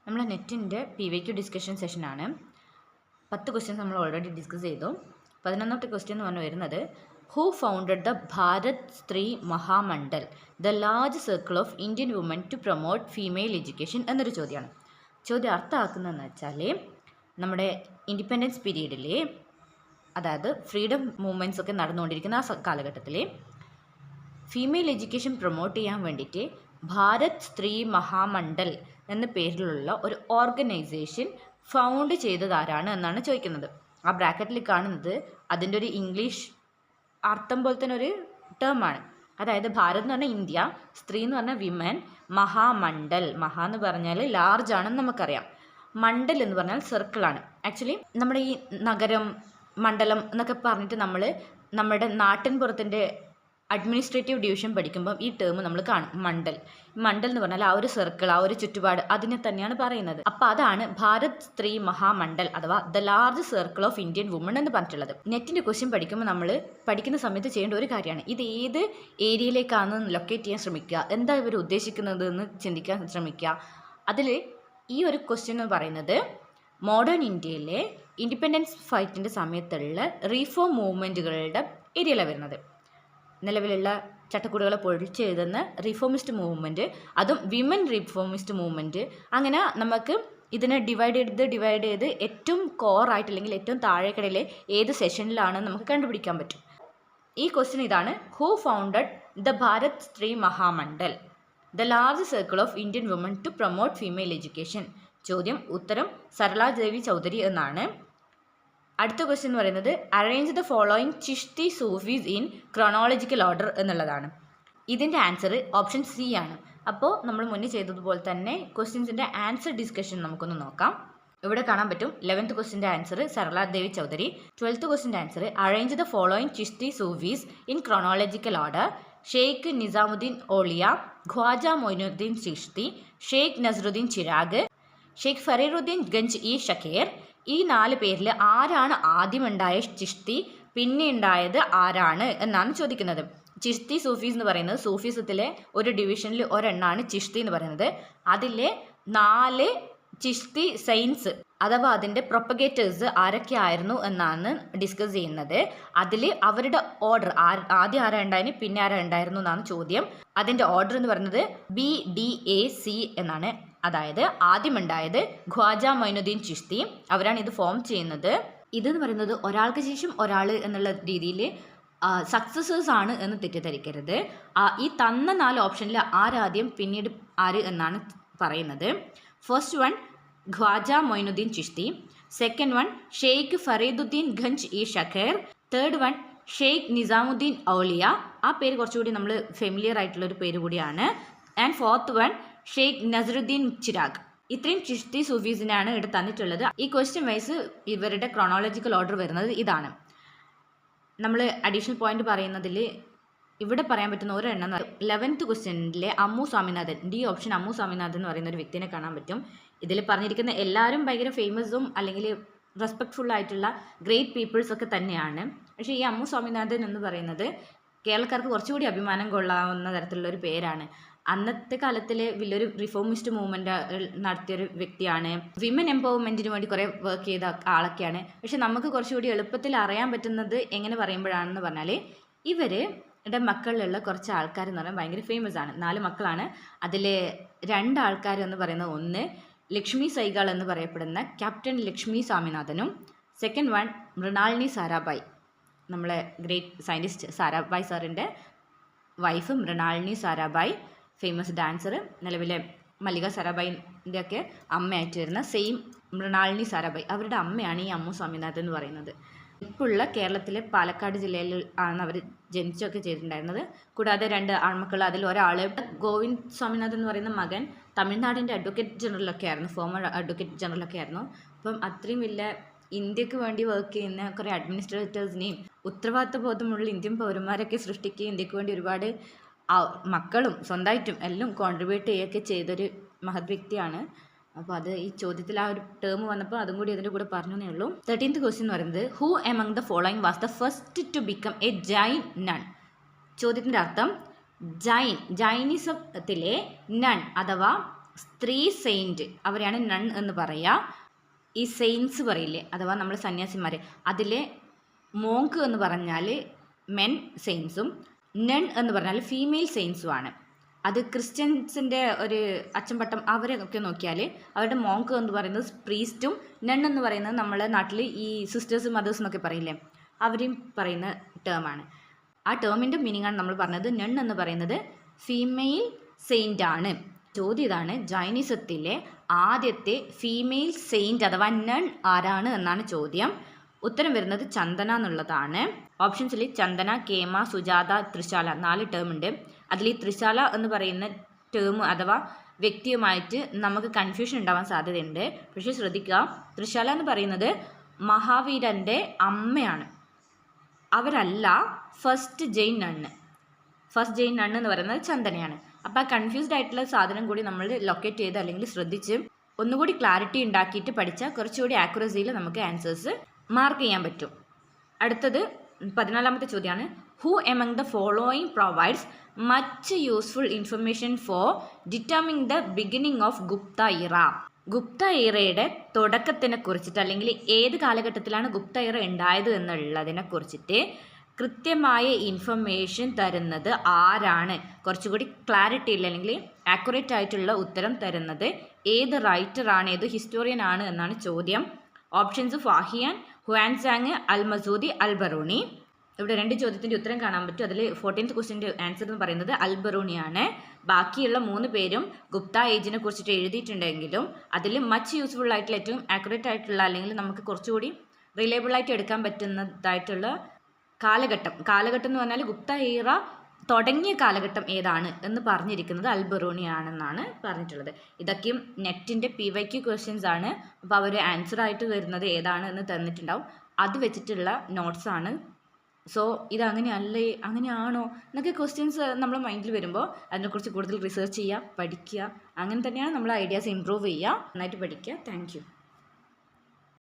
നമ്മൾ നെറ്റിൻ്റെ PYQ discussion സെഷനാണ്. 10 questions നമ്മൾ ഓൾറെഡി ഡിസ്കസ് ചെയ്തു. 11ാമത്തെ ക്വസ്റ്റ്യൻ എന്ന് പറഞ്ഞു വരുന്നത് who founded the Bharat Stri Mahamandal the large circle of Indian woman to promote female education എന്നൊരു ചോദ്യമാണ്. ചോദ്യം അർത്ഥമാക്കുന്നതെന്ന് വെച്ചാൽ നമ്മുടെ ഇൻഡിപെൻഡൻസ് പീരീഡിൽ, അതായത് ഫ്രീഡം മൂവ്മെൻറ്റ്സ് ഒക്കെ നടന്നുകൊണ്ടിരിക്കുന്ന ആ കാലഘട്ടത്തിൽ ഫീമെയിൽ എഡ്യൂക്കേഷൻ പ്രൊമോട്ട് ചെയ്യാൻ വേണ്ടിയിട്ട് ഭാരത് സ്ത്രീ മഹാമണ്ഡൽ എന്ന പേരിലുള്ള ഒരു ഓർഗനൈസേഷൻ ഫൗണ്ട് ചെയ്തതാരാണ് എന്നാണ് ചോദിക്കുന്നത്. ആ ബ്രാക്കറ്റിൽ കാണുന്നത് അതിൻ്റെ ഒരു ഇംഗ്ലീഷ് അർത്ഥം പോലെ തന്നെ ഒരു ടേമാണ്. അതായത് ഭാരത് എന്ന് പറഞ്ഞാൽ ഇന്ത്യ, സ്ത്രീ എന്ന് പറഞ്ഞാൽ വിമൻ, മഹാമണ്ഡൽ, മഹാ എന്ന് പറഞ്ഞാൽ ലാർജ് ആണെന്ന് നമുക്കറിയാം, മണ്ഡൽ എന്ന് പറഞ്ഞാൽ സർക്കിളാണ്. ആക്ച്വലി നമ്മുടെ ഈ നഗരം, മണ്ഡലം എന്നൊക്കെ പറഞ്ഞിട്ട് നമ്മുടെ നാട്ടിൻ പുറത്തിൻ്റെ അഡ്മിനിസ്ട്രേറ്റീവ് ഡിവിഷൻ പഠിക്കുമ്പം ഈ ടേം നമ്മൾ കാണും, മണ്ഡൽ. മണ്ഡൽ എന്ന് പറഞ്ഞാൽ ആ ഒരു സർക്കിൾ, ആ ഒരു ചുറ്റുപാട്, അതിനെ തന്നെയാണ് പറയുന്നത്. അപ്പോൾ അതാണ് ഭാരത് സ്ത്രീ മഹാമണ്ഡൽ അഥവാ the large circle of Indian woman എന്ന് പറഞ്ഞിട്ടുള്ളത്. നെറ്റിൻ്റെ ക്വസ്റ്റ്യൻ പഠിക്കുമ്പോൾ നമ്മൾ പഠിക്കുന്ന സമയത്ത് ചെയ്യേണ്ട ഒരു കാര്യമാണ്, ഇത് ഏത് ഏരിയയിലേക്കാണെന്ന് ലൊക്കേറ്റ് ചെയ്യാൻ ശ്രമിക്കുക, എന്താ ഇവർ ഉദ്ദേശിക്കുന്നത് എന്ന് ചിന്തിക്കാൻ ശ്രമിക്കുക. അതിൽ ഈ ഒരു ക്വസ്റ്റ്യൻ എന്ന് പറയുന്നത് മോഡേൺ ഇന്ത്യയിലെ ഇൻഡിപെൻഡൻസ് ഫൈറ്റിൻ്റെ സമയത്തുള്ള റീഫോം മൂവ്മെൻറ്റുകളുടെ ഏരിയയിലാണ് വരുന്നത്. നിലവിലുള്ള ചട്ടക്കൂടുകളെ പൊളിച്ചെഴുതുന്ന റിഫോമിസ്റ്റ് മൂവ്മെൻറ്റ്, അതും വിമൻ റിഫോമിസ്റ്റ് മൂവ്മെൻറ്റ്, അങ്ങനെ നമുക്ക് ഇതിനെ ഡിവൈഡ് ചെയ്ത് ഏറ്റവും കോറായിട്ട് അല്ലെങ്കിൽ ഏറ്റവും താഴേക്കടയിൽ ഏത് സെഷനിലാണെന്ന് നമുക്ക് കണ്ടുപിടിക്കാൻ പറ്റും. ഈ ക്വസ്റ്റ്യൻ ഇതാണ്, who founded the Bharat Stri Mahamandal the large circle of Indian woman to promote female education? ചോദ്യം, ഉത്തരം സരള ദേവി ചൗധരി എന്നാണ്. അടുത്ത ക്വസ്റ്റ്യൻ എന്ന് പറയുന്നത് arrange the following Chishti Sufis in chronological order എന്നുള്ളതാണ്. ഇതിൻ്റെ ആൻസർ ഓപ്ഷൻ സി ആണ്. അപ്പോൾ നമ്മൾ മുന്നേ ചെയ്തതുപോലെ തന്നെ ക്വസ്റ്റ്യൻസിൻ്റെ ആൻസർ ഡിസ്കഷൻ നമുക്കൊന്ന് നോക്കാം. ഇവിടെ കാണാൻ പറ്റും 11th ക്വസ്റ്റ്യൻ്റെ ആൻസർ സരള ദേവി ചൗധരി, 12th ക്വസ്റ്റ്യൻ്റെ answer arrange the following Chishti Sufis in chronological order Sheikh Nizamuddin Auliya, Khwaja Moinuddin Chishti, Sheikh Nasiruddin Chirag, Sheikh Fariduddin Ganj e Shakar. ഈ 4 പേരിൽ ആരാണ് ആദ്യം ഉണ്ടായ ചിഷ്തി, പിന്നെ ഉണ്ടായത് ആരാണ് എന്നാണ് ചോദിക്കുന്നത്. ചിഷ്തി സൂഫീസ് എന്ന് പറയുന്നത് സൂഫിസത്തിലെ ഒരു ഡിവിഷനിൽ ഒരെണ്ണമാണ് ചിഷ്തി എന്ന് പറയുന്നത്. അതിലെ 4 ചിഷ്തി സൈൻസ് അഥവാ അതിൻ്റെ പ്രൊപ്പഗേറ്റേഴ്സ് ആരൊക്കെ ആയിരുന്നു എന്നാണ് ഡിസ്കസ് ചെയ്യുന്നത്. അതിൽ അവരുടെ ഓർഡർ, ആദ്യം ആരാ ഉണ്ടായിരുന്നു പിന്നെ ആരാ ഉണ്ടായിരുന്നു എന്നാണ് ചോദ്യം. അതിൻ്റെ ഓർഡർ എന്ന് പറയുന്നത് BDAC എന്നാണ്. അതായത് ആദ്യമുണ്ടായത് ഖ്വാജ മൊയിനുദ്ദീൻ ചിഷ്തി, അവരാണ് ഇത് ഫോം ചെയ്യുന്നത്. ഇതെന്ന് പറയുന്നത് ഒരാൾക്ക് ശേഷം ഒരാൾ എന്നുള്ള രീതിയിൽ സക്സസേഴ്സ് ആണ് എന്ന് തെറ്റിദ്ധരിക്കരുത്. ഈ തന്ന 4 ഓപ്ഷനിൽ ആരാദ്യം പിന്നീട് ആര് എന്നാണ് പറയുന്നത്. First one Khwaja Moinuddin Chishti, second one Sheikh Fariduddin Ganj e Shakar, third one Sheikh Nizamuddin Auliya, ആ പേര് കുറച്ചുകൂടി നമ്മൾ ഫെമിലിയർ ആയിട്ടുള്ളൊരു പേര് കൂടിയാണ്, and fourth one Sheikh Nasiruddin Chirag. ഇത്രയും ചിഷ്തി സൂഫീസിനാണ് ഇവിടെ തന്നിട്ടുള്ളത്. ഈ ക്വസ്റ്റ്യൻ വൈസ് ഇവരുടെ ക്രോണോളജിക്കൽ ഓർഡർ വരുന്നത് ഇതാണ്. നമ്മൾ അഡീഷണൽ പോയിന്റ് പറയുന്നതിൽ ഇവിടെ പറയാൻ പറ്റുന്ന ഒരെണ്ണം 11th ക്വസ്റ്റ്യനിലെ അമ്മു സ്വാമിനാഥൻ, ഡി ഓപ്ഷൻ അമ്മു സ്വാമിനാഥൻ എന്ന് പറയുന്ന ഒരു വ്യക്തിനെ കാണാൻ പറ്റും. ഇതിൽ പറഞ്ഞിരിക്കുന്ന എല്ലാവരും ഭയങ്കര ഫേമസും അല്ലെങ്കിൽ റെസ്പെക്ട്ഫുൾ ആയിട്ടുള്ള ഗ്രേറ്റ് പീപ്പിൾസ് ഒക്കെ തന്നെയാണ്. പക്ഷേ ഈ അമ്മു സ്വാമിനാഥൻ എന്ന് പറയുന്നത് കേരളക്കാർക്ക് കുറച്ചുകൂടി അഭിമാനം കൊള്ളാവുന്ന തരത്തിലുള്ളൊരു പേരാണ്. അന്നത്തെ കാലത്തിലെ വലിയൊരു റിഫോമിസ്റ്റ് മൂവ്മെൻറ്റ് നടത്തിയൊരു വ്യക്തിയാണ്. വിമൻ എംപവർമെൻറ്റിന് വേണ്ടി കുറേ വർക്ക് ചെയ്ത ആളൊക്കെയാണ്. പക്ഷെ നമുക്ക് കുറച്ചുകൂടി എളുപ്പത്തിൽ അറിയാൻ പറ്റുന്നത് എങ്ങനെ പറയുമ്പോഴാണെന്ന് പറഞ്ഞാൽ ഇവരുടെ മക്കളിലുള്ള കുറച്ച് ആൾക്കാരെന്ന് പറഞ്ഞാൽ ഭയങ്കര ഫേമസ് ആണ്. 4 മക്കളാണ്. അതിൽ 2 ആൾക്കാർ എന്ന് പറയുന്നത്, ഒന്ന് ലക്ഷ്മി സൈഗാൾ എന്ന് പറയപ്പെടുന്ന ക്യാപ്റ്റൻ ലക്ഷ്മി സ്വാമിനാഥനും, സെക്കൻഡ് വൺ മൃണാളിനി സാരാഭായ്, നമ്മളെ ഗ്രേറ്റ് സയൻറ്റിസ്റ്റ് സാരാഭായ് സാറിൻ്റെ wife Mrinalini Sarabhai, famous dancer, നിലവിലെ മല്ലിക സാരാഭായിൻ്റെ ഒക്കെ അമ്മയായിട്ട് വരുന്ന സെയിം മൃണാളിനി സാരാഭായ്, അവരുടെ അമ്മയാണ് ഈ അമ്മു സ്വാമിനാഥൻ എന്ന് പറയുന്നത്. ഇപ്പോൾ ഉള്ള കേരളത്തിലെ പാലക്കാട് ജില്ലയിൽ ആണ് അവർ ജനിച്ചൊക്കെ ചെയ്തിട്ടുണ്ടായിരുന്നത്. കൂടാതെ 2 ആൺമക്കൾ, അതിൽ ഒരാൾ ഗോവിന്ദ് സ്വാമിനാഥൻ എന്ന് പറയുന്ന മകൻ തമിഴ്നാടിൻ്റെ അഡ്വക്കേറ്റ് ജനറലൊക്കെ ആയിരുന്നു, ഫോമർ അഡ്വക്കേറ്റ് ജനറലൊക്കെ ആയിരുന്നു. അപ്പം അത്രയും വലിയ ഇന്ത്യക്ക് വേണ്ടി വർക്ക് ചെയ്യുന്ന കുറേ അഡ്മിനിസ്ട്രേറ്റേഴ്സിനെയും ഉത്തരവാദിത്വ ബോധമുള്ള ഇന്ത്യൻ പൗരന്മാരൊക്കെ സൃഷ്ടിക്കുകയും ഇന്ത്യക്ക് വേണ്ടി ഒരുപാട് മക്കളും സ്വന്തമായിട്ടും എല്ലാം കോൺട്രിബ്യൂട്ട് ചെയ്യുകയൊക്കെ ചെയ്തൊരു മഹത് വ്യക്തിയാണ്. അപ്പോൾ അത് ഈ ചോദ്യത്തിൽ ആ ഒരു ടേം വന്നപ്പോൾ അതും കൂടി അതിൻ്റെ കൂടെ പറഞ്ഞേ ഉള്ളൂ. 13th ക്വസ്റ്റ്യൻ എന്ന് പറയുന്നത് who among the following was the first to become a Jain nun? ചോദ്യത്തിൻ്റെ അർത്ഥം ജൈനിസത്തിലെ നൺ അഥവാ സ്ത്രീ സെയിൻറ്റ് അവരെയാണ് നൺ എന്ന് പറയുക. ഈ സെയിൻസ് പറയില്ലേ, അഥവാ നമ്മൾ സന്യാസിമാർ, അതിലെ മോങ്ക് എന്ന് പറഞ്ഞാൽ മെൻ സെയിൻസും നൺ എന്ന് പറഞ്ഞാൽ ഫീമെയിൽ സെയിൻസുമാണ്. അത് ക്രിസ്ത്യൻസിൻ്റെ ഒരു അച്ചൻപട്ടം അവരൊക്കെ നോക്കിയാൽ അവരുടെ മോങ്ക് എന്ന് പറയുന്നത് പ്രീസ്റ്റും നൺ എന്ന് പറയുന്നത് നമ്മളെ നാട്ടിൽ ഈ സിസ്റ്റേഴ്സും മദേഴ്സ് എന്നൊക്കെ പറയില്ലേ, അവരെയും പറയുന്ന ടേമാണ്. ആ ടേമിൻ്റെ മീനിങ്ങാണ് നമ്മൾ പറഞ്ഞത്. നൺ എന്ന് പറയുന്നത് ഫീമെയിൽ സെയിൻ്റ് ആണ്. ചോദ്യം ഇതാണ്, ജൈനിസത്തിലെ ആദ്യത്തെ ഫീമെയിൽ സെയിൻറ്റ് അഥവാ നൺ ആരാണ് എന്നാണ് ചോദ്യം. ഉത്തരം വരുന്നത് ചന്ദന എന്നുള്ളതാണ്. ഓപ്ഷൻസിൽ ചന്ദന, കേമ, സുജാത, ത്രിശാല 4 ടേം ഉണ്ട്. അതിൽ ഈ ത്രിശാല എന്ന് പറയുന്ന ടേം അഥവാ വ്യക്തിയുമായിട്ട് നമുക്ക് കൺഫ്യൂഷൻ ഉണ്ടാവാൻ സാധ്യതയുണ്ട്. പക്ഷേ ശ്രദ്ധിക്കുക, ത്രിശാല എന്ന് പറയുന്നത് മഹാവീരൻ്റെ അമ്മയാണ്. അവരല്ല first Jain nun. First Jain nun എന്ന് പറയുന്നത് ചന്ദനയാണ്. അപ്പോൾ ആ കൺഫ്യൂസ്ഡ് ആയിട്ടുള്ള സാധനം കൂടി നമ്മൾ ലൊക്കേറ്റ് ചെയ്ത് അല്ലെങ്കിൽ ശ്രദ്ധിച്ച് ഒന്നുകൂടി ക്ലാരിറ്റി ഉണ്ടാക്കിയിട്ട് പഠിച്ചാൽ കുറച്ചുകൂടി ആക്യുറസിയിൽ നമുക്ക് ആൻസേഴ്സ് മാർക്ക് ചെയ്യാൻ പറ്റും. അടുത്തത് 14ാമത്തെ ചോദ്യമാണ്, who among the following provides much useful information for determining the beginning of Gupta era. Gupta ഇറയുടെ തുടക്കത്തിനെ കുറിച്ചിട്ട് അല്ലെങ്കിൽ ഏത് കാലഘട്ടത്തിലാണ് ഗുപ്ത ഇറ ഉണ്ടായത് എന്നുള്ളതിനെ കുറിച്ചിട്ട് കൃത്യമായ ഇൻഫർമേഷൻ തരുന്നത് ആരാണ്? കുറച്ചുകൂടി ക്ലാരിറ്റി ഇല്ല അല്ലെങ്കിൽ ആക്യുറേറ്റ് ആയിട്ടുള്ള ഉത്തരം തരുന്നത് ഏത് റൈറ്ററാണ്, ഏത് ഹിസ്റ്റോറിയൻ ആണ് എന്നാണ് ചോദ്യം. ഓപ്ഷൻസ് ഫാഹിയാൻ, ഹുവാൻസാങ്, അൽ മസൂദി, അൽ ബറൂണി. ഇവിടെ 2 ചോദ്യത്തിൻ്റെ ഉത്തരം കാണാൻ പറ്റും. അതിൽ 14th ക്വസ്റ്റ്യൻ്റെ ആൻസർ എന്ന് പറയുന്നത് അൽ ബറൂണിയാണ്. ബാക്കിയുള്ള 3 പേരും ഗുപ്ത ഏജിനെ കുറിച്ചിട്ട് എഴുതിയിട്ടുണ്ടെങ്കിലും അതിൽ മച്ച് യൂസ്ഫുൾ ആയിട്ടുള്ള ഏറ്റവും ആക്യുറേറ്റ് ആയിട്ടുള്ള അല്ലെങ്കിൽ നമുക്ക് കുറച്ചുകൂടി റിലയബിൾ ആയിട്ട് എടുക്കാൻ പറ്റുന്നതായിട്ടുള്ള കാലഘട്ടം എന്ന് പറഞ്ഞാൽ ഗുപ്ത ഇറ തുടങ്ങിയ കാലഘട്ടം ഏതാണ് എന്ന് പറഞ്ഞിരിക്കുന്നത് അൽ ബറൂണി ആണെന്നാണ് പറഞ്ഞിട്ടുള്ളത്. ഇതൊക്കെയും നെറ്റിൻ്റെ PYQ ക്വസ്റ്റ്യൻസ് ആണ്. അപ്പോൾ അവർ ആൻസർ ആയിട്ട് വരുന്നത് ഏതാണ് എന്ന് തന്നിട്ടുണ്ടാവും. അത് വെച്ചിട്ടുള്ള നോട്ട്സാണ്. സോ ഇത് അങ്ങനെയാണോ എന്നൊക്കെ ക്വസ്റ്റ്യൻസ് നമ്മുടെ മൈൻഡിൽ വരുമ്പോൾ അതിനെക്കുറിച്ച് കൂടുതൽ റിസർച്ച് ചെയ്യുക, പഠിക്കുക. അങ്ങനെ തന്നെയാണ് നമ്മൾ ഐഡിയാസ് ഇമ്പ്രൂവ് ചെയ്യുക. നന്നായിട്ട് പഠിക്കുക. Thank you.